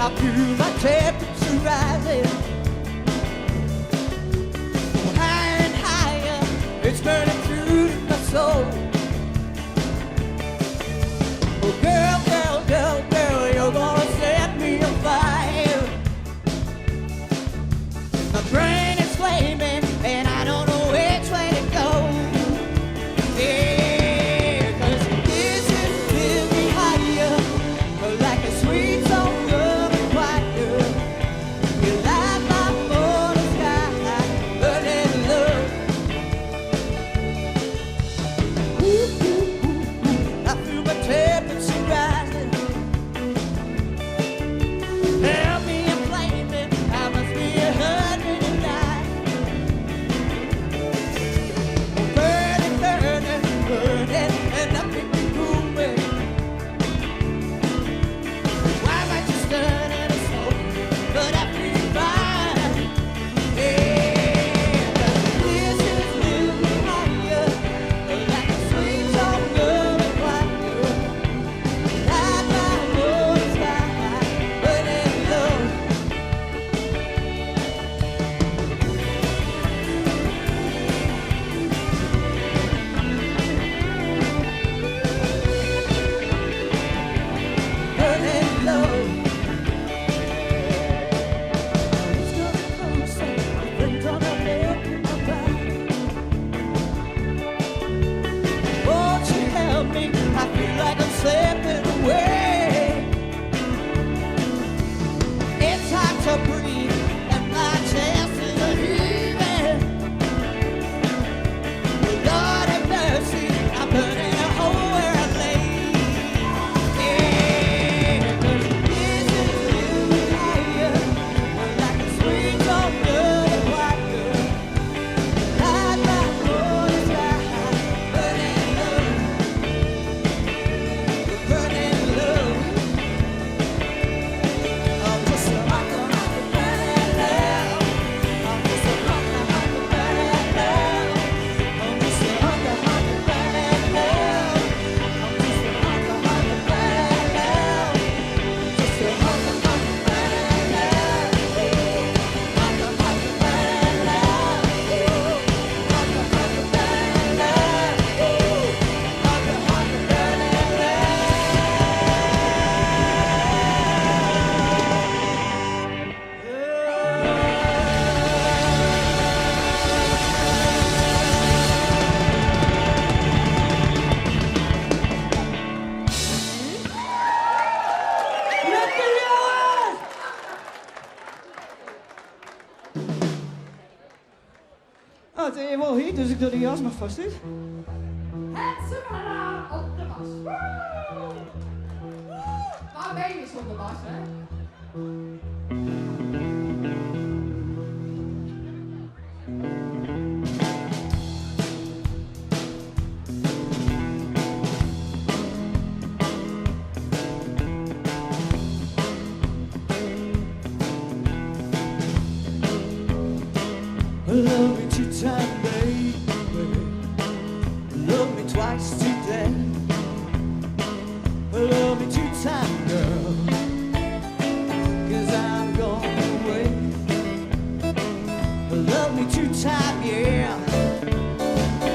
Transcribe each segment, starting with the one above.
I feel my temperature rising. Higher and higher, it's burning through my soul. Oh, girl, girl, girl, girl, you're gonna set me on fire. My brain is flaming, and I don't know which way to go. Yeah, 'cause this is me higher, like a sweet song of a choir. You light my morning sky, burning love. Ooh, ooh, ooh, ooh. I feel my temperature rising. Help me, I'm flaming. I must be 109. Burning, burning, burning, and nothing can cool me. Why am I just turning to smoke? But I feel fine. Yeah, this is living higher, like a sweet song of a choir. Light my morning sky, burning low. Burning low. It's getting closer, things on a bed in my body. Won't you help me? I feel like I'm slipping away. It's hard to breathe, and my chest is heaving. Lord have mercy, I'm burning a hole where I lay. Yeah, 'cause this is living higher, like a sweet song of a choir. Light my morning sky, burning low, burning low. I'm just a rocker, burning low. I'm just a rocker, burning low. I'm just a rocker, burning low. I'm just a rocker, burning low. Just a rocker, burning low. Rocker, burning low. Rocker, burning Oh, det er wel hit, dus ik doe de jas maar vast uit. Het Sumara op de bas. Waar ben je zonder bas, hè? Love me two times, baby. Love me twice today. Love me two times, girl. 'Cause I'm going away. Love me two times, yeah.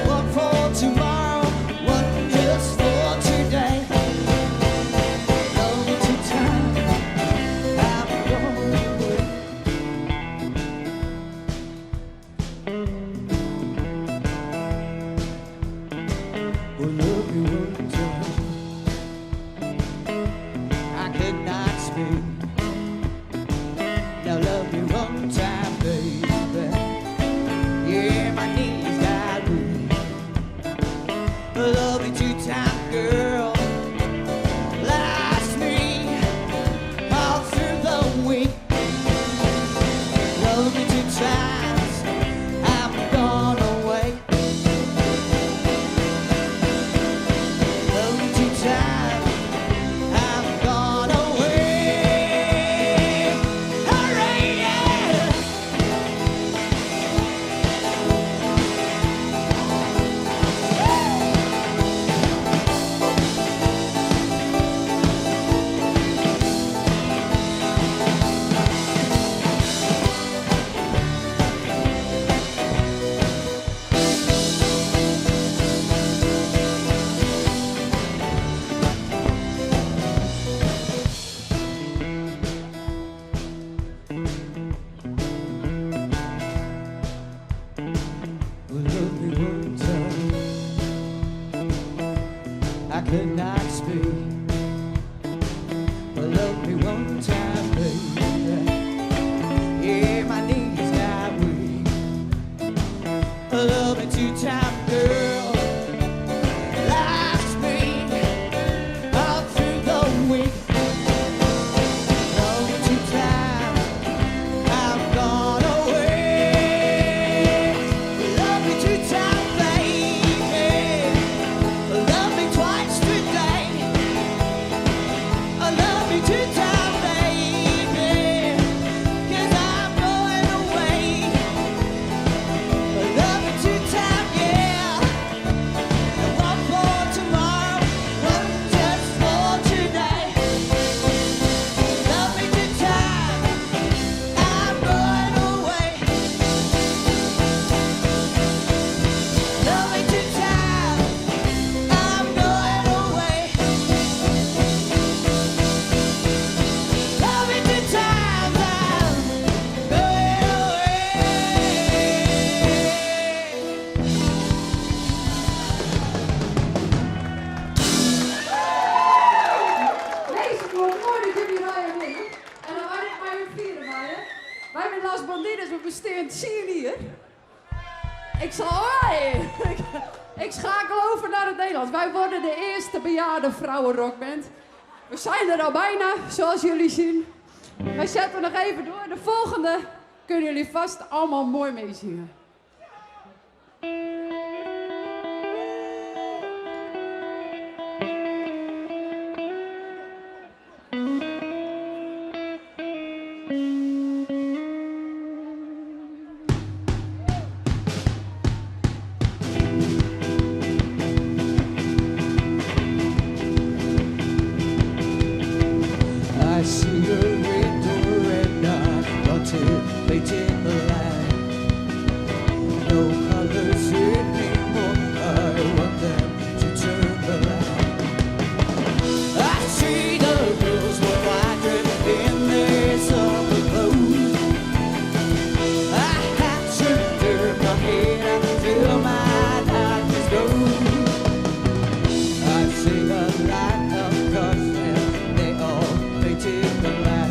One for tomorrow, one just for today. Love me two times, I'm going away. me. Love me one time, baby. Yeah, my knees got weak. Love me two times, girl. Last me all through the week. Love me two times, I've gone away. Love me two times, baby. Love me twice today. Love me two times, baby. 'Cause I'm going away. Love me two times, yeah. One for tomorrow, one just for today. Love me two times, I'm going away. Love me two times, I'm going away. Love me two times, I'm going Deze wordt mooi dat jullie rijden winnen. En dan wij dit maar weer vieren bij je. Wij zijn Las Bandidas, we besteden 10 hier. Ik zal... Hoi! Ik schakel over naar het Nederlands. Wij worden de eerste bejaarde vrouwenrockband. We zijn er al bijna, zoals jullie zien. Wij zetten nog even door. De volgende kunnen jullie vast allemaal mooi meezingen. I see a red door and I'm contemplating the light. No colors anymore, I want them to turn the light. I see the girls were wandering in their summer clothes. I had to turn my head until my darkness goes. I see a light of cars and they all painted the light.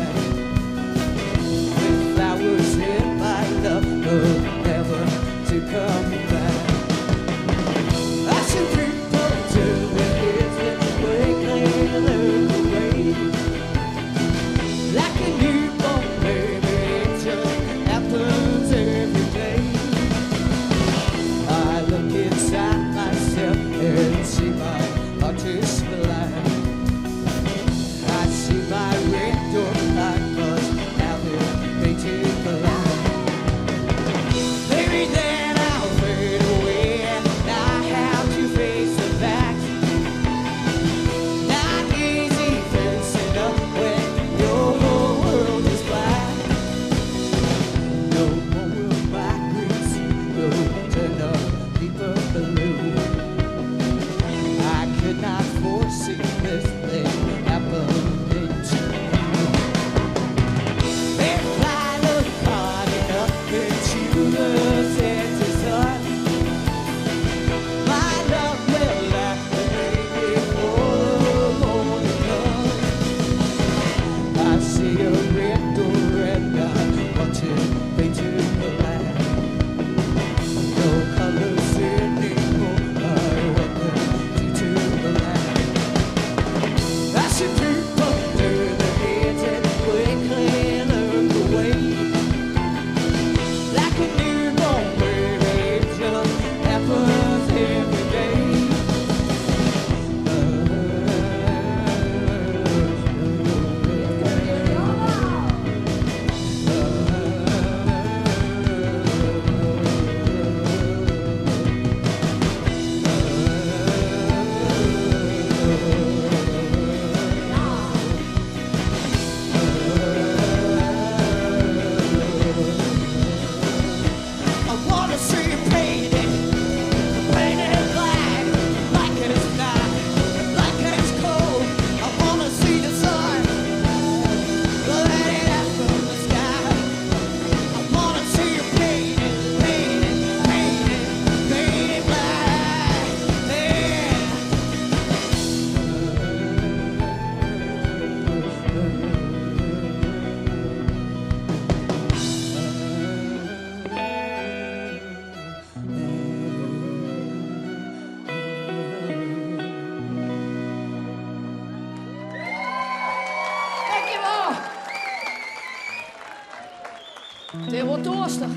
weer wat dorstig.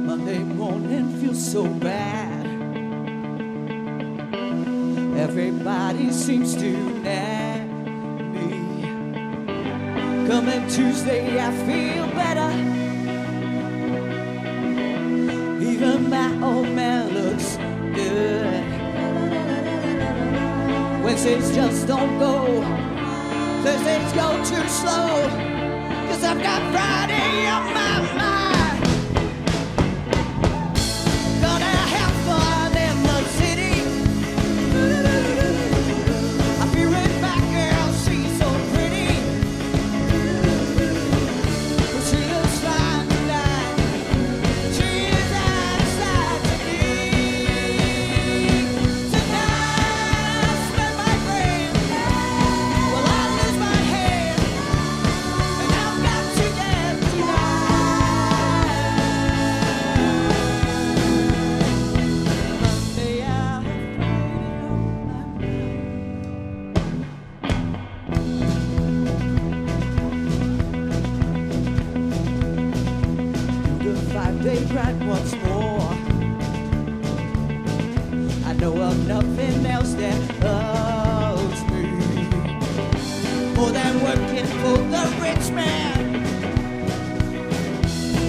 Monday morning feels so bad. Everybody seems to nag me. Coming Tuesday, I feel better. Even my old man looks good. Wednesdays just don't go. Thursdays go too slow. 'Cause I've got Friday on my mind. Gonna have fun in the city. I'll be with my girl, she's so pretty. But she looks fine tonight. She is out of sight to me. Tonight I'll spend my brain. Well, I lose my head. And I've got to get tonight. Monday I'll have Friday on my mind. The 5-day grind once more. I know of nothing else that loves me more than working for the rich man.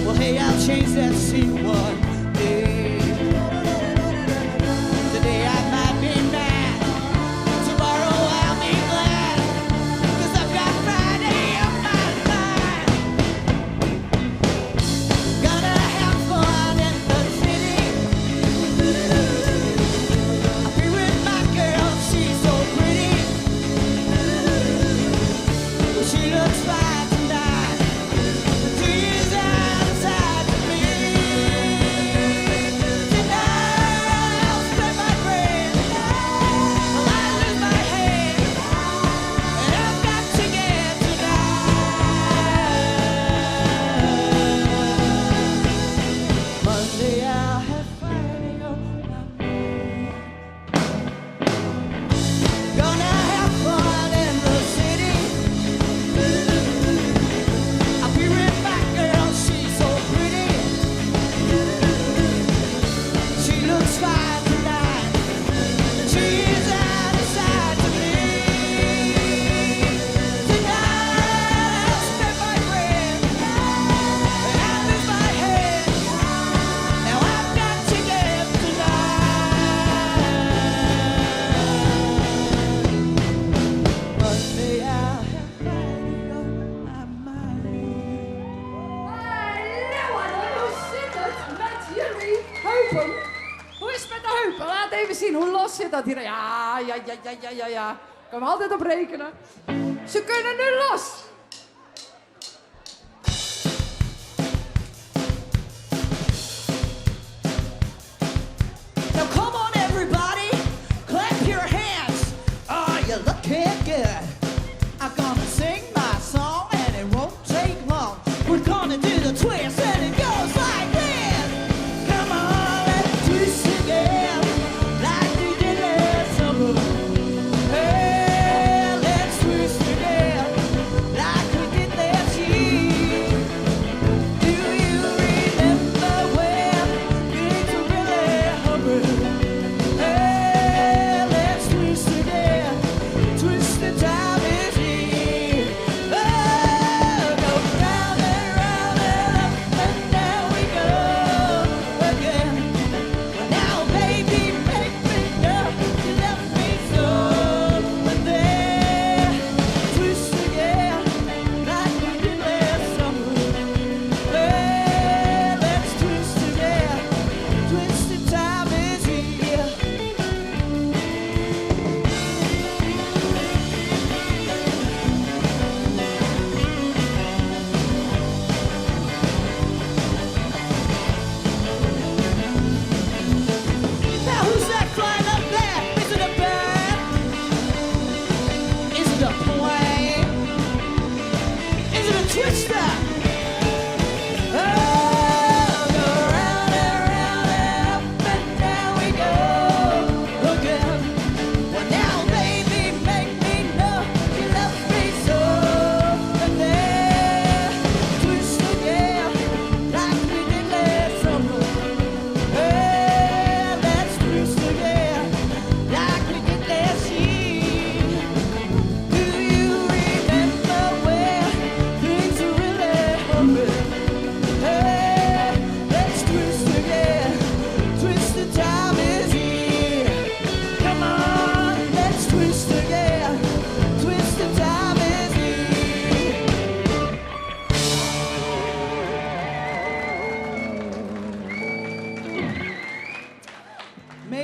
Well, hey, I'll change that scene one day. Today I might be mad. Tomorrow I'll be glad. 'Cause I've got Friday on my mind. Gonna have fun in the city. I'll be with my girl, she's so pretty. Well, she looks fine tonight. She's out of sight to me. Tonight I'll spend my brain. Well, I lose my head. And I've got to get tonight. Monday I'll have Friday on my mind. Gonna have fun in the city. I'll be with my girl, she's so pretty. She looks fine tonight. She's out of sight to me. Tonight I'll spend my brain. And I lose my head. Now I've got to get tonight. Monday I'll have Friday on my mind. Leeuwen, hoe zit het met jullie heupen? Hoe is het met de heupen? Laat even zien, hoe los zit dat hier? Ja. Kan we altijd op rekenen. Ze kunnen nu los. Now come on everybody, clap your hands. Oh, you're looking good. I'm gonna sing my song and it won't take long. We're gonna do the twist and it goes like this. Come on, let's twist again, like we did last summer. Hey, let's twist again,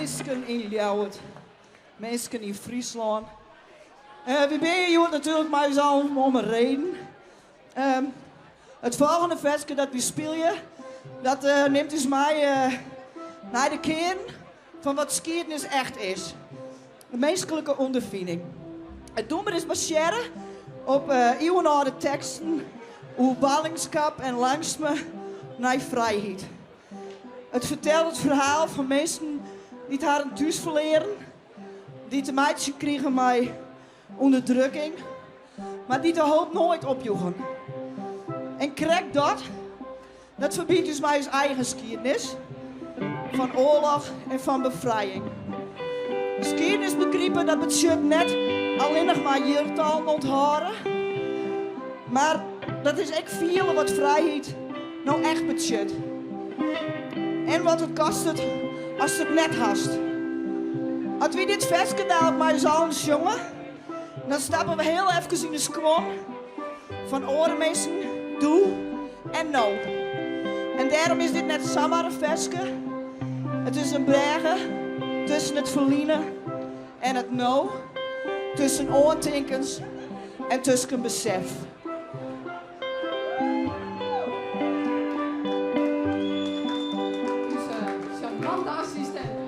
mensen in Ljouwert, mensen in Friesland. We zijn hier natuurlijk maar eens om een reden. Het volgende versje dat we spelen, dat neemt dus mij naar de kern van wat geschiedenis echt is. De menselijke ondervinding. Het doen we is baseren op eeuwenoude teksten over ballingschap en langsme naar vrijheid. Het vertelt het verhaal van mensen die het haar thuis verleren, die te maken kregen met onderdrukking, maar die de hoop nooit opjoegen. En krijg dat verbiedt dus mij zijn eigen geschiedenis van oorlog en van bevrijding. Geschiedenisbegrippen dat betekent net alleen nog maar jeugdtaal onthouden, maar dat is echt veel wat vrijheid nou echt betekent. En wat het kost het als het net hast. Als we dit versje daar op mijn zoon jongen, dan stappen we heel even in de squam van orenmessen, doe en nou. En daarom is dit net zomaar een versje. Het is een bergen tussen het verliezen en het nou, tussen oortinkens en tussen besef. Charmante assistent.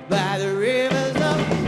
By the rivers of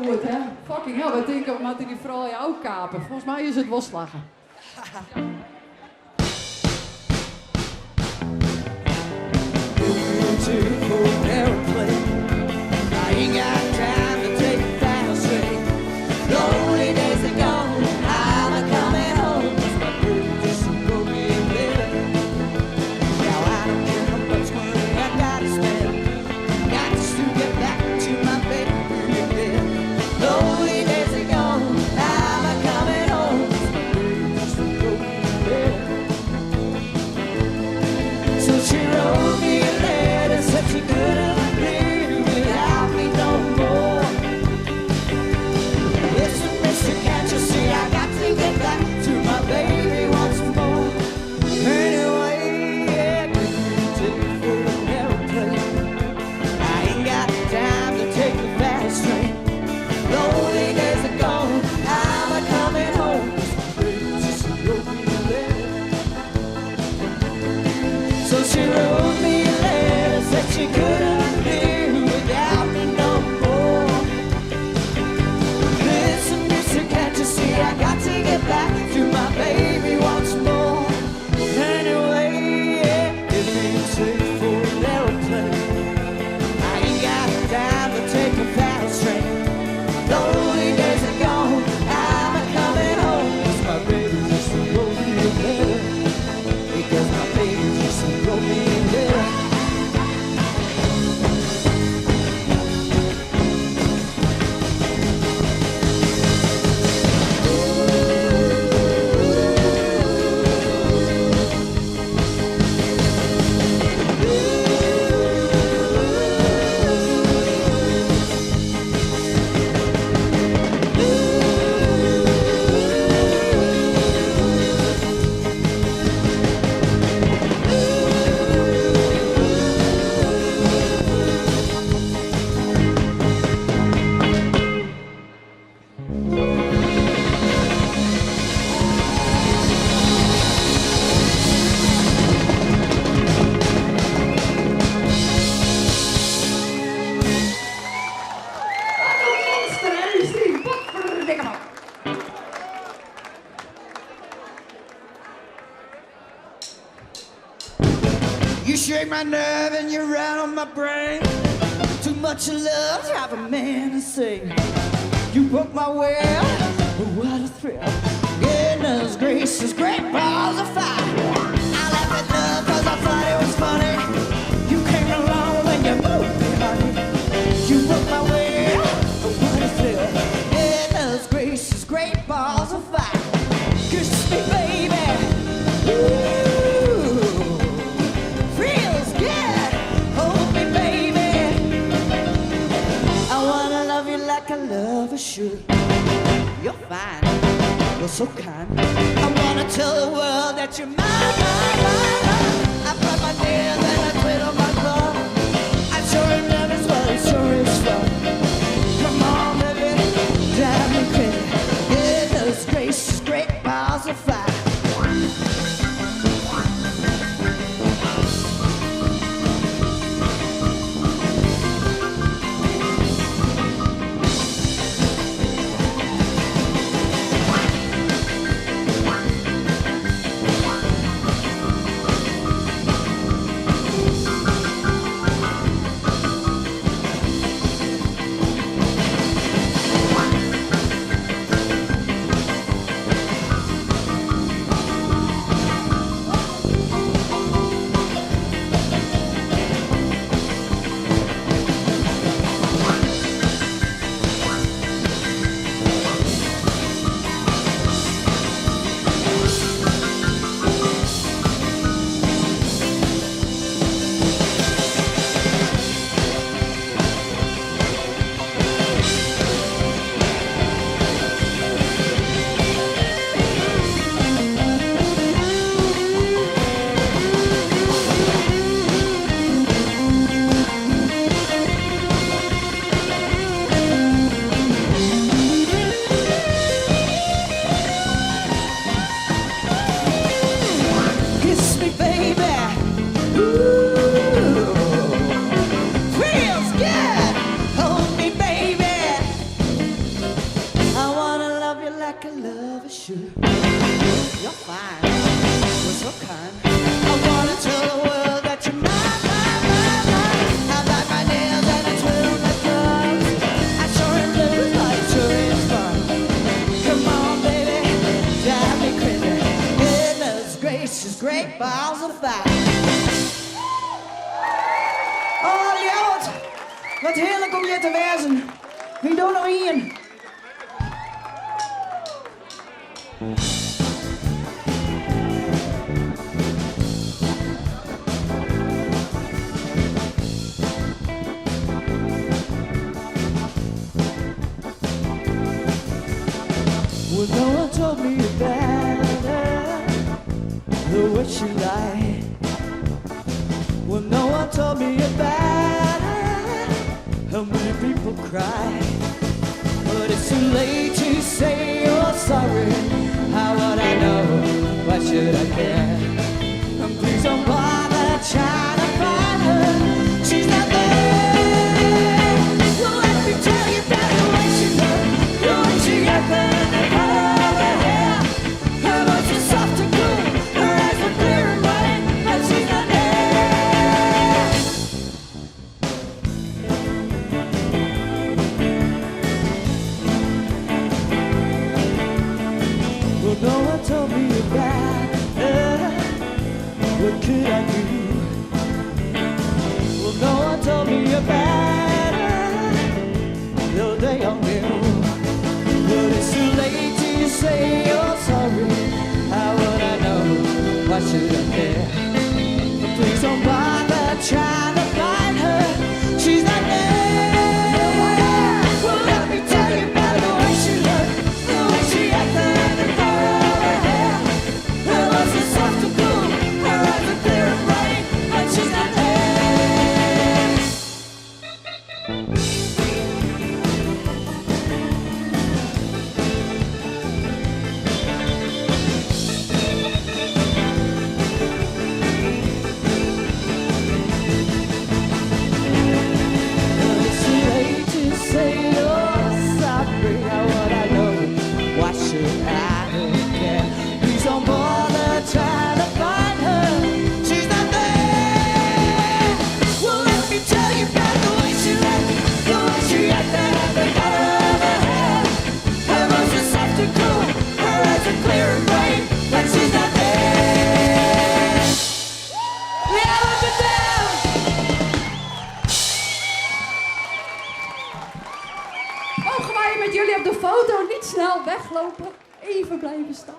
goed, hè? Fucking hell, wat denken we, moeten die vrouw je ook kapen? Volgens mij is het wel slagen. Beautiful airplane. I ain't got time to take a fast train. Lonely days are gone. I'm a coming home. My baby just broke me a bit. Now I don't care how much money I gotta spend. Got to get back to my baby again. Lonely days are gone. I'm a coming home. My baby just broke me a bit. So she wrote me a letter, said she couldn't live without me no more. Listen, mister, can't you see I got to get back to my baby once more? Anyway, yeah, take for an aeroplane. I ain't got time to take the fast train. Lonely days are gone, I'm a coming home. Baby, just wrote me a letter. So she wrote me a letter, said she couldn't live without me no more. Listen, mister, can't you see I got to get back to my baby once more? Anyway, yeah, it ain't safe for an aeroplane. I ain't got time to take a fast train. Lonely days are gone, I'm a coming home. 'Cause my baby just wrote me a letter. Because my baby just wrote me a letter. Monster, hè, die Steve? Wat voor een dikke man. You shake my nerve and you rattle my brain. Too much love, drive a man insane. You broke my will, but what a thrill. Goodness gracious, great balls of fire. I laughed at love 'cause I thought it was funny. You came along when you moved me, honey. You broke my will, but what a thrill. Goodness gracious, great balls of fire. Kiss me, baby. Ooh. Feels good. Hold me, baby. I wanna love you like I love a should. You're fine. You're so kind. I wanna tell the world that you're mine, mine, mine, mine. I put my nails and I twiddle my thumb. I sure remember what it sure is fun. Come on, baby, drive me crazy. Goodness gracious, great balls of fire. Wat heerlijk om hier te wezen. Wie doet nog hier? Well, no one told me about her, the way she lied. Well, no one told me about her, how many people cry. But it's too late to say you're sorry. How would I know? Why should I care? And please don't bother trying to find her. She's not there. Well, let me tell you about the way she looked, the way she acted. No one told me about her. What could I do? Well, no one told me about her. No, they all knew. But it's too late to say you're sorry. How would I know? Why should I care? But please don't bother trying to find her. She's not there. Well, let me tell you about the way she looked, the way she acted. Mogen wij met jullie op de foto niet snel weglopen? Even blijven staan.